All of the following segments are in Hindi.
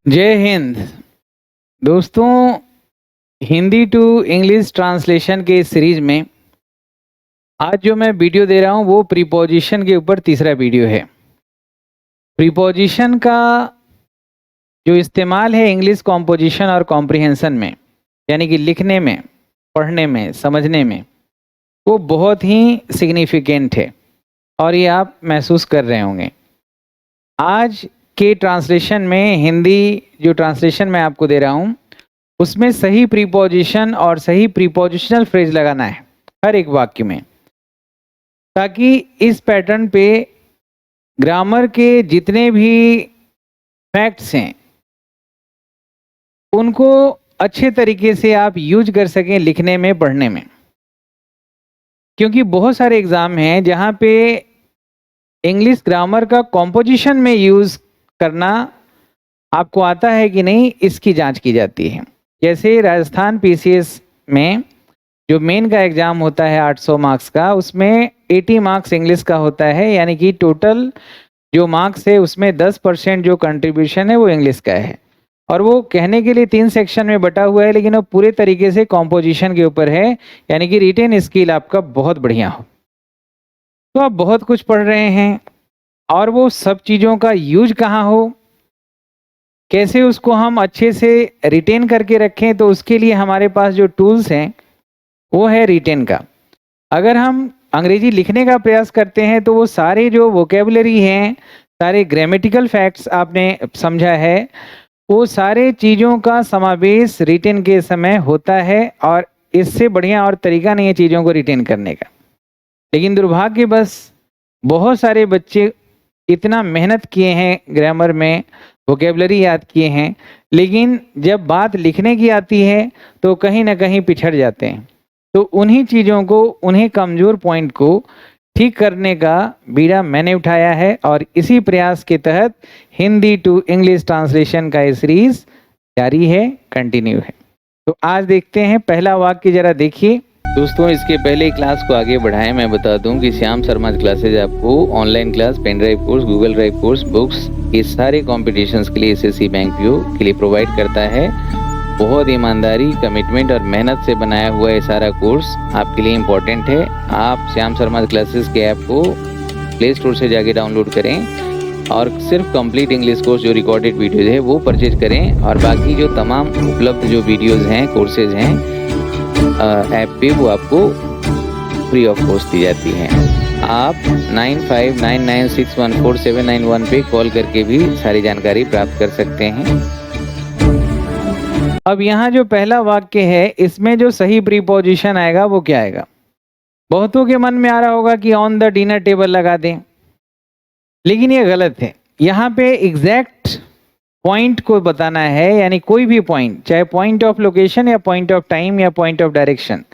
जय हिंद दोस्तों। हिंदी टू इंग्लिश ट्रांसलेशन के इस सीरीज में आज जो मैं वीडियो दे रहा हूं वो प्रीपोजिशन के ऊपर तीसरा वीडियो है। प्रीपोजिशन का जो इस्तेमाल है इंग्लिश कॉम्पोजिशन और कॉम्प्रिहेंशन में, यानी कि लिखने में, पढ़ने में, समझने में, वो बहुत ही सिग्निफिकेंट है और ये आप महसूस कर रहे होंगे। आज के ट्रांसलेशन में हिंदी जो ट्रांसलेशन मैं आपको दे रहा हूं उसमें सही प्रीपोजिशन और सही प्रीपोजिशनल फ्रेज लगाना है हर एक वाक्य में, ताकि इस पैटर्न पे ग्रामर के जितने भी फैक्ट्स हैं उनको अच्छे तरीके से आप यूज कर सकें लिखने में, पढ़ने में। क्योंकि बहुत सारे एग्जाम हैं जहाँ पे इंग्लिश ग्रामर का कॉम्पोजिशन में यूज करना आपको आता है कि नहीं, इसकी जांच की जाती है। जैसे राजस्थान पीसीएस में जो मेन का एग्जाम होता है 800 मार्क्स का, उसमें 80 मार्क्स इंग्लिश का होता है, यानी कि टोटल जो मार्क्स है उसमें 10% जो कंट्रीब्यूशन है वो इंग्लिश का है। और वो कहने के लिए 3 सेक्शन में बटा हुआ है, लेकिन वो पूरे तरीके से कॉम्पोजिशन के ऊपर है, यानी कि रिटेन स्किल आपका बहुत बढ़िया हो। तो आप बहुत कुछ पढ़ रहे हैं और वो सब चीज़ों का यूज कहाँ हो, कैसे उसको हम अच्छे से रिटेन करके रखें, तो उसके लिए हमारे पास जो टूल्स हैं वो है रिटेन का। अगर हम अंग्रेजी लिखने का प्रयास करते हैं तो वो सारे जो वोकेबलरी हैं, सारे ग्रामेटिकल फैक्ट्स आपने समझा है, वो सारे चीज़ों का समावेश रिटेन के समय होता है और इससे बढ़िया और तरीका नहीं है चीज़ों को रिटेन करने का। लेकिन दुर्भाग्यवश बहुत सारे बच्चे इतना मेहनत किए हैं ग्रामर में, वोकेबलरी याद किए हैं, लेकिन जब बात लिखने की आती है तो कहीं ना कहीं पिछड़ जाते हैं। तो उन्हीं चीज़ों को, उन्हीं कमज़ोर पॉइंट को ठीक करने का बीड़ा मैंने उठाया है और इसी प्रयास के तहत हिंदी टू इंग्लिश ट्रांसलेशन का ये सीरीज जारी है, कंटिन्यू है। तो आज देखते हैं पहला वाक्य, जरा देखिए। दोस्तों, इसके पहले क्लास को आगे बढ़ाएं, मैं बता दूं कि श्याम शर्मा क्लासेज आपको online class, pen drive course, Google Drive course, books, ये सारे कॉम्पिटिशन्स के लिए एसएससी बैंक पीओ के लिए प्रोवाइड करता है। बहुत ईमानदारी, कमिटमेंट और मेहनत से बनाया हुआ ये सारा कोर्स आपके लिए इम्पोर्टेंट है। आप श्याम शर्मा क्लासेस के ऐप को प्ले स्टोर से जाके डाउनलोड करें और सिर्फ कंप्लीट इंग्लिश कोर्स जो रिकॉर्डेड वीडियोज़ है वो परचेज करें, और बाकी जो तमाम उपलब्ध जो वीडियोज़ हैं, कोर्सेज हैं ऐप पे, वो आपको फ्री ऑफ कॉस्ट दी जाती हैं। आप 9599614791 पे कॉल करके भी सारी जानकारी प्राप्त कर सकते हैं। अब यहाँ जो पहला वाक्य है इसमें जो सही प्रीपोजिशन आएगा वो क्या आएगा? बहुतों के मन में आ रहा होगा कि ऑन द डिनर टेबल लगा दें, लेकिन ये गलत है। यहाँ पे एग्जैक्ट पॉइंट को बताना है, यानी कोई भी पॉइंट, चाहे पॉइंट ऑफ लोकेशन या पॉइंट ऑफ टाइम या पॉइंट ऑफ डायरेक्शन,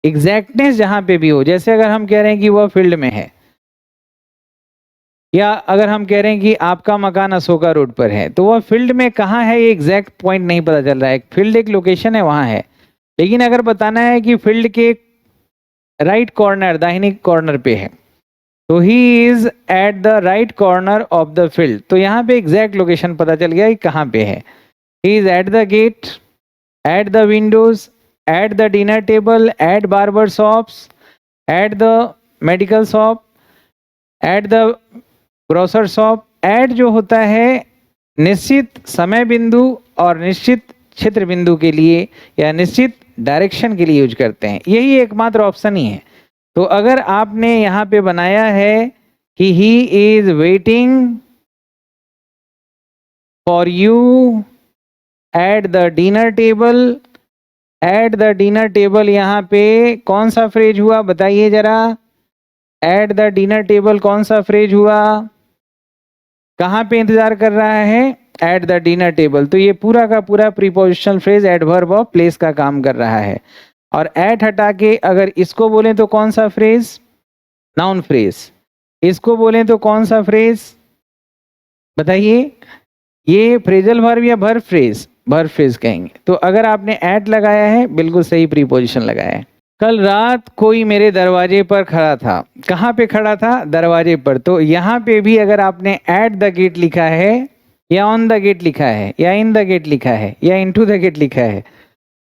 एग्जैक्टनेस जहाँ पे भी हो। जैसे अगर हम कह रहे हैं कि वह फील्ड में है, या अगर हम कह रहे हैं कि आपका मकान अशोका रोड पर है, तो वह फील्ड में कहाँ है ये एग्जैक्ट पॉइंट नहीं पता चल रहा है। फील्ड एक लोकेशन है, वहाँ है, लेकिन अगर बताना है कि फील्ड के राइट कॉर्नर, दाहिने कॉर्नर पे है, तो ही is at the right corner of the field, तो यहाँ पे एग्जैक्ट लोकेशन पता चल गया कि कहाँ पे है। He is at the gate, at the windows, at the dinner table, at barber shops, at the medical shop, at the grocer shop. At जो होता है निश्चित समय बिंदु और निश्चित क्षेत्र बिंदु के लिए या निश्चित डायरेक्शन के लिए यूज करते हैं, यही एकमात्र ऑप्शन ही है। तो अगर आपने यहाँ पे बनाया है कि he is waiting for you eight the dinner table, eight the dinner table यहाँ पे कौन सा फ्रेज हुआ बताइए जरा? एट द डिनर टेबल कौन सा फ्रेज हुआ? कहाँ पे इंतजार कर रहा है? At the dinner table. तो ये पूरा का पूरा prepositional phrase adverb of place का काम कर रहा है। और एट हटा के अगर इसको बोलें तो कौन सा फ्रेज? Noun phrase. इसको बोलें तो कौन सा फ्रेज बताइए? ये फ्रेजल वर्ब या वर्ब फ्रेज? वर्ब फ्रेज कहेंगे। तो अगर आपने एट लगाया है, बिल्कुल सही प्रीपोजिशन लगाया है। कल रात कोई मेरे दरवाजे पर खड़ा था। कहाँ पे खड़ा था? दरवाजे पर। तो यहाँ पे भी अगर आपने एट द गेट लिखा है या ऑन द गेट लिखा है, या इन द गेट लिखा है, या इनटू द गेट लिखा है?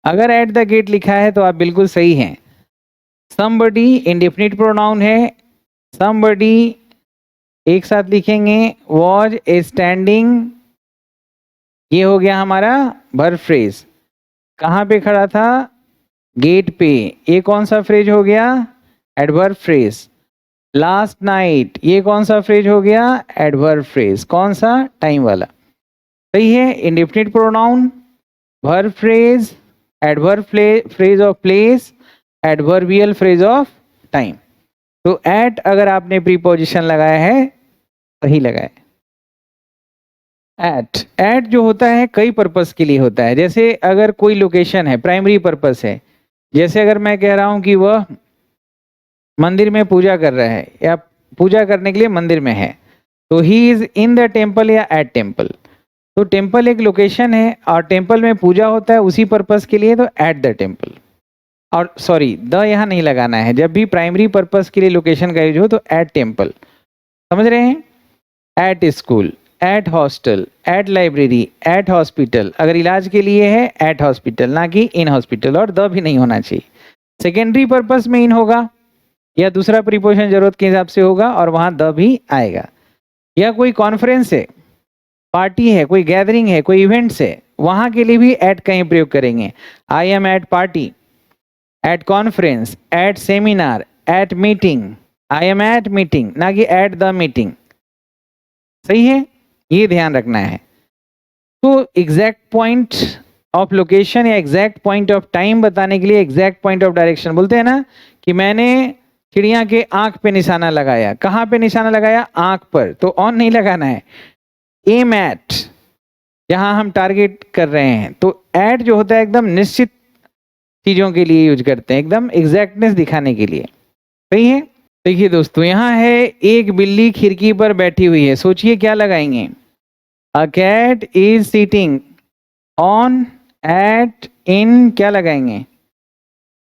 अगर एट द गेट लिखा है तो आप बिल्कुल सही हैं। समबडी इंडेफिनिट प्रोनाउन है। समबडी एक साथ लिखेंगे, वॉज स्टैंडिंग, ये हो गया हमारा वर्ब फ्रेज। कहाँ पे खड़ा था? गेट पे। ये कौन सा फ्रेज हो गया? Adverb phrase. लास्ट नाइट, ये कौन सा फ्रेज हो गया? Adverb phrase. कौन सा? टाइम वाला। सही है। Indefinite pronoun, verb phrase, adverb phrase of place, adverbial phrase of time. तो एट अगर आपने प्रीपोजिशन लगाया है, सही लगाया। एट जो होता है कई पर्पस के लिए होता है। जैसे अगर कोई लोकेशन है, प्राइमरी पर्पस है, जैसे अगर मैं कह रहा हूं कि वह मंदिर में पूजा कर रहा है या पूजा करने के लिए मंदिर में है, तो he is in the temple या एट टेम्पल। तो टेम्पल एक लोकेशन है और टेम्पल में पूजा होता है उसी पर्पस के लिए, तो एट द टेम्पल। और सॉरी, द यहाँ नहीं लगाना है। जब भी प्राइमरी पर्पस के लिए लोकेशन का यूज हो तो एट टेम्पल। समझ रहे हैं? At school, at hostel, at library, at hospital. अगर इलाज के लिए है, एट हॉस्पिटल, ना कि इन हॉस्पिटल। और द भी नहीं होना चाहिए। सेकेंडरी पर्पस में इन होगा या दूसरा प्रीपोजिशन जरूरत के हिसाब से होगा और वहां द भी आएगा। या कोई कॉन्फ्रेंस है, पार्टी है, कोई गैदरिंग है, कोई इवेंट्स है, वहां के लिए भी एट का ही प्रयोग करेंगे। I am at party, at conference, at seminar, at meeting. I am at meeting, ना कि एट द मीटिंग। सही है, ये ध्यान रखना है। तो एग्जैक्ट पॉइंट ऑफ लोकेशन या एग्जैक्ट पॉइंट ऑफ टाइम बताने के लिए एग्जैक्ट पॉइंट ऑफ डायरेक्शन बोलते हैं ना, कि मैंने चिड़िया के आंख पे निशाना लगाया। कहाँ पे निशाना लगाया? आंख पर। तो ऑन नहीं लगाना है। एम एट, जहां हम टारगेट कर रहे हैं। तो एट जो होता है एकदम निश्चित चीजों के लिए यूज करते हैं, एकदम एग्जैक्टनेस दिखाने के लिए। सही है। देखिए दोस्तों, यहाँ है एक बिल्ली खिड़की पर बैठी हुई है। सोचिए क्या लगाएंगे? A cat is sitting on, at, in, क्या लगाएंगे?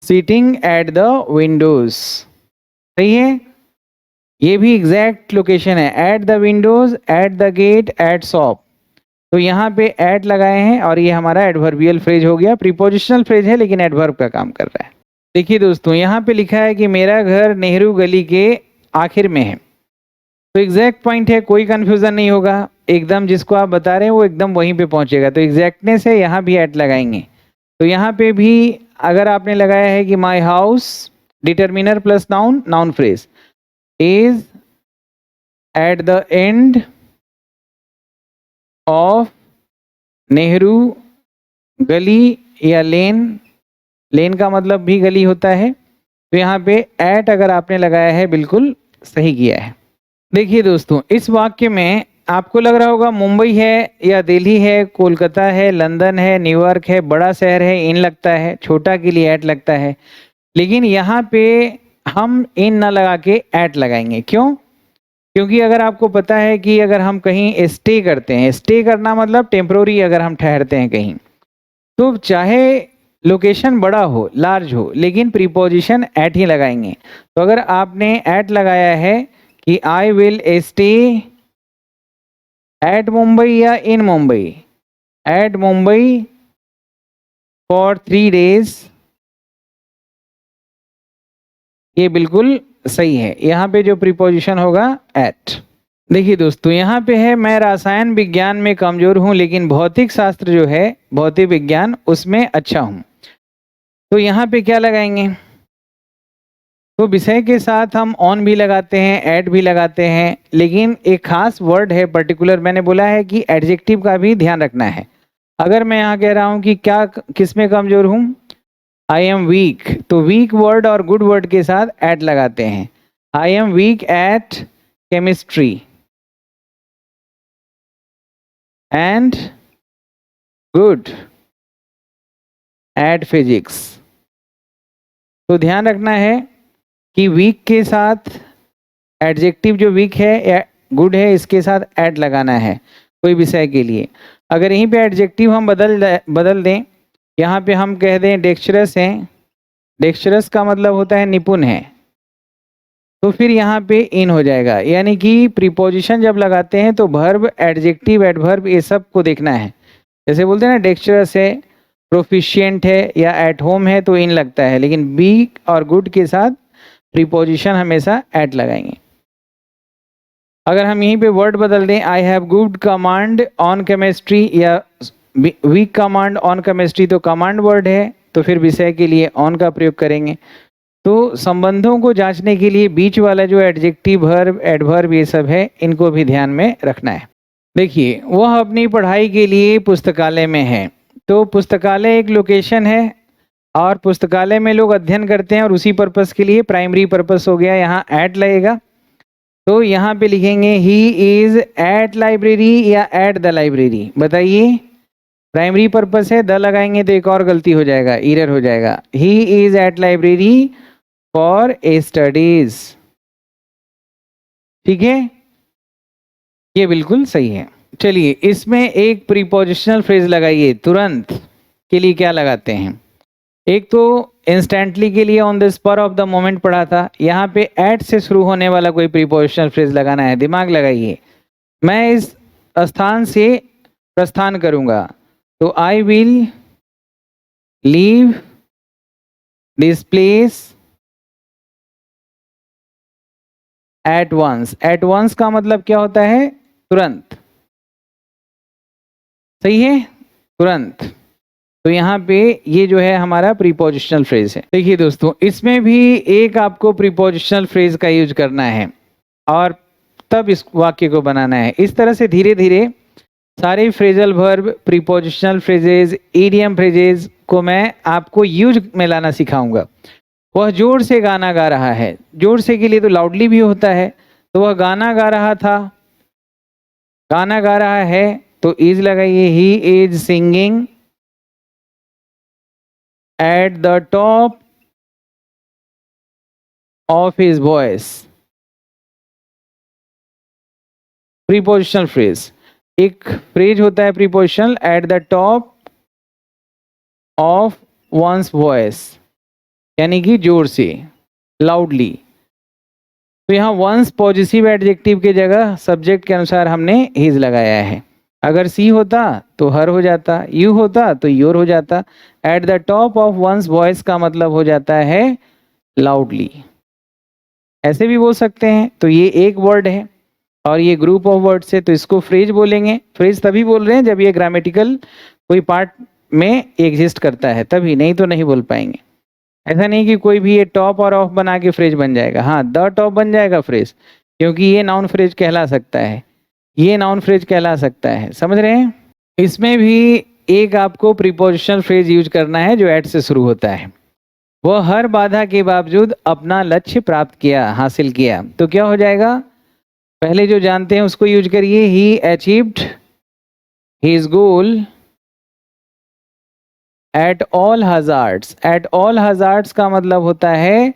Sitting at the windows. सही है। ये भी एग्जैक्ट लोकेशन है। At the windows, at the gate, at shop. तो यहाँ पे एट लगाए हैं और ये हमारा एडवर्बियल फ्रेज हो गया। प्रीपोजिशनल फ्रेज है लेकिन एडवर्ब का काम कर रहा है। देखिए दोस्तों, यहाँ पे लिखा है कि मेरा घर नेहरू गली के आखिर में है। तो एग्जैक्ट पॉइंट है, कोई कंफ्यूजन नहीं होगा। एकदम जिसको आप बता रहे हैं वो एकदम वहीं पे पहुंचेगा। तो एग्जैक्टनेस है, यहाँ भी एट लगाएंगे। तो यहाँ पे भी अगर आपने लगाया है कि my house, determiner plus noun, noun phrase, is at the end of Nehru गली या लेन, लेन का मतलब भी गली होता है। तो यहाँ पे एट अगर आपने लगाया है, बिल्कुल सही किया है। देखिए दोस्तों, इस वाक्य में आपको लग रहा होगा मुंबई है या दिल्ली है, कोलकाता है, लंदन है, न्यूयॉर्क है, बड़ा शहर है, इन लगता है, छोटा के लिए एट लगता है। लेकिन यहाँ पे हम इन ना लगा के एट लगाएंगे। क्यों? क्योंकि अगर आपको पता है कि अगर हम कहीं स्टे करते हैं, स्टे करना मतलब टेम्प्रोरी, अगर हम ठहरते हैं कहीं, तो चाहे लोकेशन बड़ा हो, लार्ज हो, लेकिन प्रीपोजिशन एट ही लगाएंगे। तो अगर आपने एट लगाया है कि I will stay at Mumbai या in Mumbai, at Mumbai for 3 days, ये बिल्कुल सही है। यहाँ पे जो प्रीपोजिशन होगा एट। देखिए दोस्तों, यहाँ पे है मैं रसायन विज्ञान में कमजोर हूँ लेकिन भौतिक शास्त्र जो है, भौतिक विज्ञान, उसमें अच्छा हूँ। तो यहाँ पे क्या लगाएंगे? तो विषय के साथ हम ऑन भी लगाते हैं, एट भी लगाते हैं, लेकिन एक खास वर्ड है पर्टिकुलर, मैंने बोला है कि एडजेक्टिव का भी ध्यान रखना है। अगर मैं यहाँ कह रहा हूँ कि क्या, किस में कमजोर हूँ, आई एम वीक, तो वीक वर्ड और गुड वर्ड के साथ एट लगाते हैं। I am weak at chemistry and good at physics. तो ध्यान रखना है कि वीक के साथ एडजेक्टिव जो वीक है या गुड है, इसके साथ एट लगाना है कोई विषय के लिए। अगर यहीं पे एडजेक्टिव हम बदल दें, यहाँ पे हम कह दें डेक्स्चरस हैं, डेक्स्चरस का मतलब होता है निपुण है, तो फिर यहाँ पे इन हो जाएगा, यानी कि प्रीपोजिशन जब लगाते हैं तो वर्ब, एडजेक्टिव, एडवर्ब ये सब को देखना है। जैसे बोलते हैं ना डेक्स्टरस है, प्रोफिशिएंट है या एट होम है तो इन लगता है, लेकिन बी और गुड के साथ प्रीपोजिशन हमेशा एट लगाएंगे। अगर हम यहीं पे वर्ड बदल दें, I have good command on chemistry या वीक कमांड ऑन केमिस्ट्री, तो कमांड वर्ड है तो फिर विषय के लिए ऑन का प्रयोग करेंगे। तो संबंधों को जांचने के लिए बीच वाला जो एडजेक्टिव, वर्ब, एडवर्ब ये सब है, इनको भी ध्यान में रखना है। देखिए, वह अपनी पढ़ाई के लिए पुस्तकालय में है, तो पुस्तकालय एक लोकेशन है और पुस्तकालय में लोग अध्ययन करते हैं और उसी पर्पस के लिए प्राइमरी पर्पस हो गया, यहाँ एट लगेगा। तो यहाँ पे लिखेंगे ही इज एट लाइब्रेरी या एट द लाइब्रेरी। बताइए, प्राइमरी पर्पस है, द लगाएंगे तो एक और गलती हो जाएगा, एरर हो जाएगा। He is at library for a studies. ठीक है, ये बिल्कुल सही है। चलिए, इसमें एक प्रीपोजिशनल फ्रेज लगाइए। तुरंत के लिए क्या लगाते हैं? एक तो इंस्टेंटली के लिए on the spur of the moment पढ़ा था, यहाँ पे एट से शुरू होने वाला कोई प्रीपोजिशनल फ्रेज लगाना है। दिमाग लगाइए, मैं इस स्थान से प्रस्थान करूंगा, तो I will leave this place at once. At once का मतलब क्या होता है? तुरंत। सही है, तुरंत। तो यहाँ पे ये जो है हमारा प्रीपोजिशनल फ्रेज है। देखिए दोस्तों, इसमें भी एक आपको प्रीपोजिशनल फ्रेज का यूज करना है और तब इस वाक्य को बनाना है। इस तरह से धीरे धीरे सारे phrasal verb, prepositional phrases, idiom phrases को मैं आपको यूज में लाना सिखाऊंगा। वह जोर से गाना गा रहा है। जोर से के लिए तो लाउडली भी होता है, तो वह गाना गा रहा था, गाना गा रहा है तो इज लगाइए। He is singing at the top of his voice. Prepositional phrase, एक फ्रेज होता है prepositional, at the top of one's voice, यानी कि जोर से, लाउडली। तो यहाँ वंस पॉजिटिव एडजेक्टिव के जगह सब्जेक्ट के अनुसार हमने हिज लगाया है। अगर सी होता तो हर हो जाता, यू होता तो योर हो जाता। At the top of one's voice का मतलब हो जाता है लाउडली। ऐसे भी बोल सकते हैं। तो ये एक वर्ड है और ये ग्रुप ऑफ वर्ड्स है, तो इसको फ्रेज बोलेंगे। फ्रेज तभी बोल रहे हैं जब ये ग्रामेटिकल कोई पार्ट में एग्जिस्ट करता है, तभी, नहीं तो नहीं बोल पाएंगे। ऐसा नहीं कि कोई भी ये टॉप और ऑफ बना के फ्रेज बन जाएगा। हाँ, द टॉप बन जाएगा फ्रेज, क्योंकि ये नाउन फ्रेज कहला सकता है, ये नाउन फ्रेज कहला सकता है। समझ रहे हैं? इसमें भी एक आपको प्रीपोजिशनल फ्रेज यूज करना है जो एट से शुरू होता है। वह हर बाधा के बावजूद अपना लक्ष्य प्राप्त किया, हासिल किया। तो क्या हो जाएगा? पहले जो जानते हैं उसको यूज करिए। He achieved his goal at all hazards. At all hazards का मतलब होता है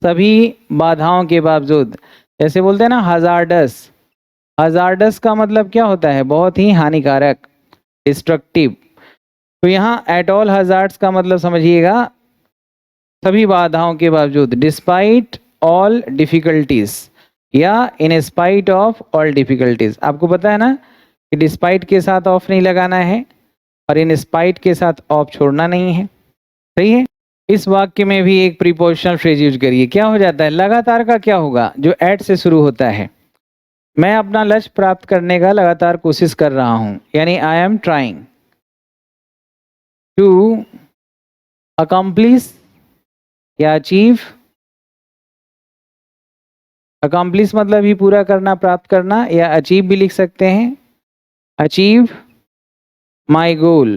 सभी बाधाओं के बावजूद। जैसे बोलते हैं ना हजार्डस, हजार्डस का मतलब क्या होता है? बहुत ही हानिकारक, डिस्ट्रक्टिव। तो यहाँ एट ऑल हजार्ड्स का मतलब समझिएगा सभी बाधाओं के बावजूद, डिस्पाइट ऑल डिफिकल्टीज या in spite of all difficulties. आपको पता है ना कि डिस्पाइट के साथ ऑफ नहीं लगाना है और इन स्पाइट के साथ ऑफ छोड़ना नहीं है। सही है? इस वाक्य में भी एक प्रीपोजिशनल फ्रेज यूज करिए। क्या हो जाता है? लगातार का क्या होगा? जो एट से शुरू होता है। मैं अपना लक्ष्य प्राप्त करने का लगातार कोशिश कर रहा हूं, यानी I am trying to accomplish या अचीव। अकम्प्लिश मतलब ही पूरा करना, प्राप्त करना, या अचीव भी लिख सकते हैं, achieve my goal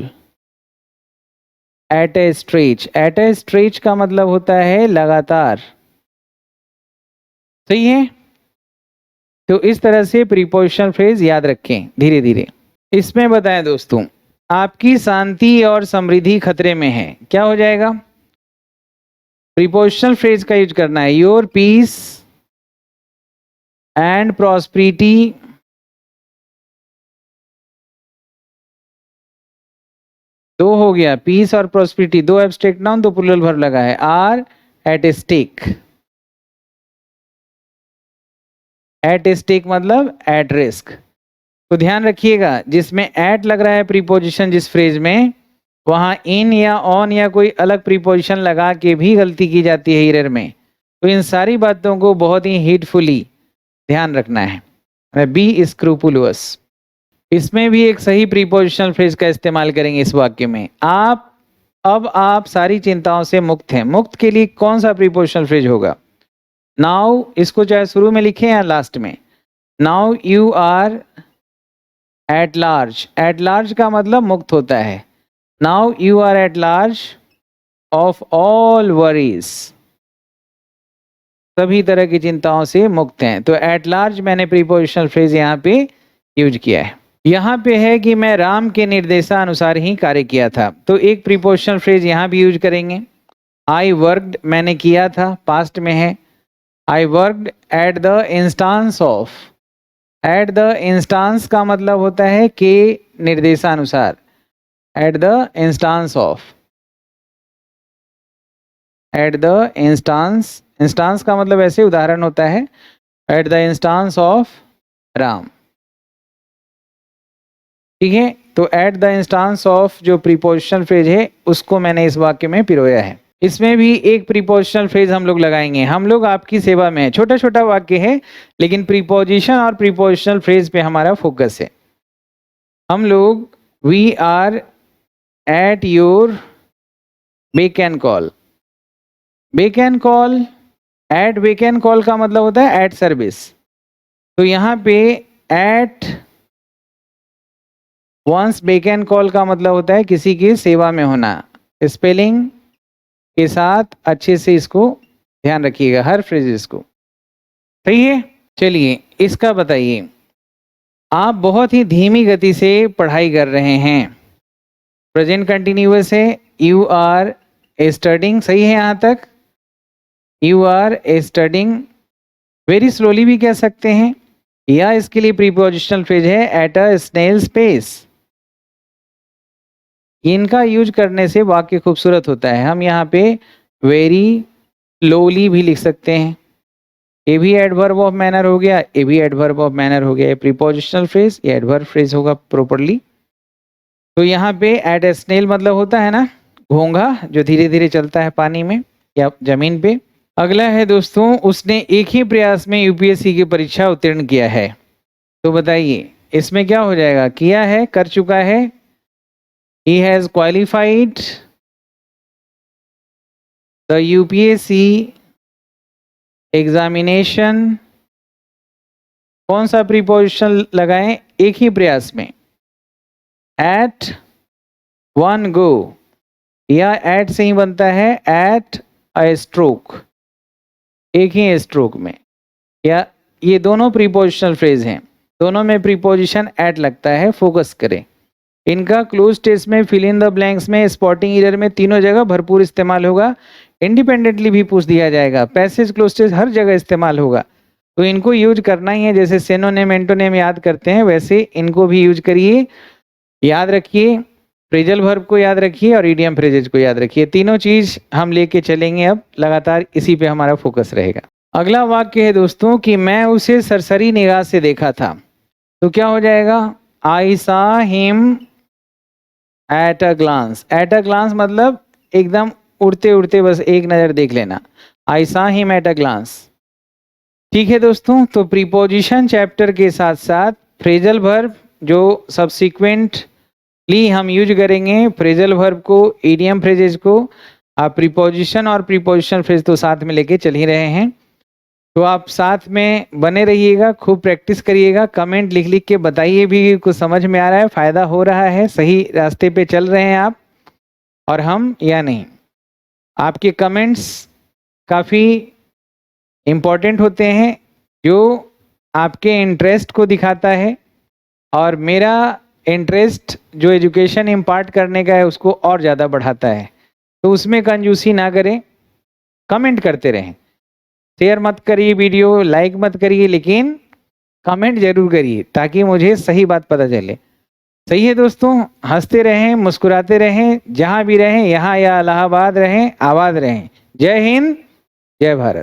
at a stretch. At a stretch का मतलब होता है लगातार। सही है? तो इस तरह से प्रीपोजिशनल फ्रेज याद रखें धीरे धीरे। इसमें बताएं दोस्तों, आपकी शांति और समृद्धि खतरे में है। क्या हो जाएगा? प्रीपोजिशनल फ्रेज का यूज करना है। योर पीस एंड प्रॉस्पेरिटी दो हो गया, पीस और प्रॉस्पेरिटी दो एब्स्ट्रैक्ट नाउन, दो प्लूरल वर्ब लगा है, are at stake. At stake मतलब एट रिस्क। तो ध्यान रखिएगा, जिसमें एट लग रहा है प्रीपोजिशन जिस फ्रेज में, वहां इन या ऑन या कोई अलग प्रीपोजिशन लगा के भी गलती की जाती है एरर में। तो इन सारी बातों को बहुत ही हीटफुली ध्यान रखना है। B scrupulous. इसमें भी एक सही प्रीपोजिशनल फ्रेज का इस्तेमाल करेंगे इस वाक्य में। आप सारी चिंताओं से मुक्त हैं। मुक्त के लिए कौन सा प्रीपोजिशनल फ्रेज होगा? नाउ, इसको चाहे शुरू में लिखें या लास्ट में। Now you are at large. At large का मतलब मुक्त होता है। Now you are at large of all worries. सभी तरह की चिंताओं से मुक्त हैं। तो एट लार्ज मैंने प्रीपोजिशनल फ्रेज यहाँ पे यूज किया है। यहाँ पे है कि मैं राम के निर्देशानुसार ही कार्य किया था, तो एक प्रीपोजिशनल फ्रेज यहाँ भी यूज करेंगे। आई वर्कड, मैंने किया था, पास्ट में है। I worked at the instance of. At the instance का मतलब होता है के निर्देशानुसार। At the instance of. At the instance, instance का मतलब ऐसे उदाहरण होता है। At the instance of Ram. ठीक है, तो एट द इंस्टांस ऑफ जो प्रीपोजिशनल फ्रेज है उसको मैंने इस वाक्य में पिरोया है। इसमें भी एक प्रीपोजिशनल फ्रेज हम लोग लगाएंगे। हम लोग आपकी सेवा में, छोटा छोटा वाक्य है लेकिन प्रीपोजिशन और प्रीपोजिशनल फ्रेज पे हमारा फोकस है। हम लोग we are at your beck and call. Beck and call, at beck and call का मतलब होता है एट सर्विस। तो यहाँ पे at one's beck and call का मतलब होता है किसी की सेवा में होना। स्पेलिंग के साथ अच्छे से इसको ध्यान रखिएगा, हर फ्रेजेस को। सही है, चलिए इसका बताइए। आप बहुत ही धीमी गति से पढ़ाई कर रहे हैं। प्रेजेंट कंटिन्यूअस है। यू आर स्टडिंग, सही है यहाँ तक। You are studying. Very slowly भी कह सकते हैं, या इसके लिए प्रीपोजिशनल फ्रेज है एट अ स्नेल्स पेस। इनका यूज करने से वाक्य खूबसूरत होता है। हम यहाँ पे वेरी स्लोली भी लिख सकते हैं। ये भी एडवर्ब ऑफ मैनर हो गया, ये भी एडवर्ब ऑफ मैनर हो गया। ये प्रीपोजिशनल फ्रेज, ये एडवर्ब फ्रेज होगा प्रॉपरली। तो यहाँ पे एट ए स्नेल मतलब होता है ना घोंघा, जो धीरे धीरे चलता है पानी में या जमीन पे। अगला है दोस्तों, उसने एक ही प्रयास में यूपीएससी की परीक्षा उत्तीर्ण किया है। तो बताइए इसमें क्या हो जाएगा? किया है, कर चुका है। He has qualified the UPSC examination. कौन सा प्रीपोजिशन लगाएं? एक ही प्रयास में। एट वन गो, या एट से ही बनता है एट अ स्ट्रोक, एक ही स्ट्रोक में। या ये दोनों प्रीपोजिशनल फ्रेज हैं, दोनों में प्रीपोजिशन एट लगता है, फोकस करें। इनका क्लोज टेस्ट में, फिल इन द ब्लैंक्स में, स्पॉटिंग एरर में, तीनों जगह भरपूर इस्तेमाल होगा। इंडिपेंडेंटली भी पूछ दिया जाएगा, पैसेज क्लोज टेस्ट हर जगह इस्तेमाल होगा। तो इनको यूज करना ही है। जैसे सिनोनिम एंटोनिम याद करते हैं वैसे इनको भी यूज करिए। याद रखिए, फ्रेजल वर्ब को याद रखिए और इडियम फ्रेजेज को याद रखिए। तीनों चीज हम लेके चलेंगे, अब लगातार इसी पे हमारा फोकस रहेगा। अगला वाक्य है दोस्तों कि मैं उसे सरसरी निगाह से देखा था। तो क्या हो जाएगा? I saw him at a glance. At a glance मतलब एकदम उड़ते उड़ते बस एक नज़र देख लेना। आई saw him at a glance. ठीक है दोस्तों, तो प्रीपोजिशन चैप्टर के साथ साथ फ्रेजल वर्ब जो सब्सिक्वेंटली हम यूज करेंगे, फ्रेजल वर्ब को, इडियम फ्रेजेस को। आप प्रीपोजिशन और प्रीपोजिशन फ्रेज तो साथ में लेके चल ही रहे हैं, तो आप साथ में बने रहिएगा, खूब प्रैक्टिस करिएगा। कमेंट लिख लिख के बताइए भी कुछ समझ में आ रहा है, फायदा हो रहा है, सही रास्ते पे चल रहे हैं आप और हम या नहीं। आपके कमेंट्स काफ़ी इम्पोर्टेंट होते हैं, जो आपके इंटरेस्ट को दिखाता है, और मेरा इंटरेस्ट जो एजुकेशन इम्पार्ट करने का है उसको और ज़्यादा बढ़ाता है। तो उसमें कंजूसी ना करें, कमेंट करते रहें। शेयर मत करिए वीडियो, लाइक मत करिए, लेकिन कमेंट जरूर करिए ताकि मुझे सही बात पता चले। सही है दोस्तों, हंसते रहें, मुस्कुराते रहें, जहां भी रहें, यहाँ या इलाहाबाद रहें, आबाद रहें। जय हिंद, जय भारत।